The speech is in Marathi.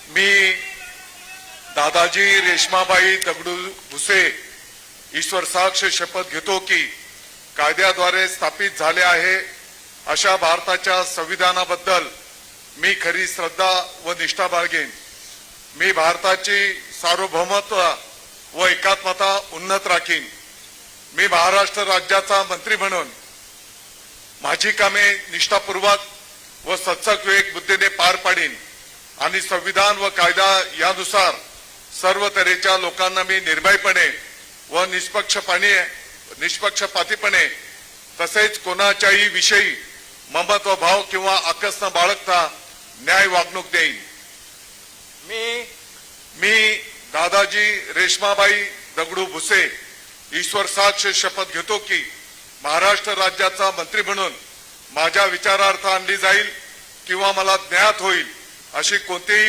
मी दादाजी रेश्माबाई दगडू भुसे ईश्वर साक्ष शपथ घेतो की कायद्याद्वारे स्थापित झाले आहे अशा भारताच्या संविधानाबद्दल मी खरी श्रद्धा व निष्ठा बाळगेन। मी भारताची सार्वभौमत्व व एकात्मता उन्नत राखीन। मी महाराष्ट्र राज्याचा मंत्री म्हणून माझी कामे निष्ठापूर्वक व सचक विवेक बुद्धीने पार पाडीन आणि संविधान व कायदा यानुसार सर्व तऱ्हेच्या लोकांना मी निर्भयपणे व निष्पक्षपातीपणे तसेच कोणाच्याही विषयी ममत्व भाव किंवा आकस न बाळगता न्याय वागणूक देईन। मी दादाजी रेश्माबाई दगडू भुसे ईश्वर साक्ष शपथ घेतो की महाराष्ट्र राज्याचा मंत्री म्हणून माझ्या विचारार्थ आणली जाईल किंवा मला ज्ञात होईल अशी कोणतीही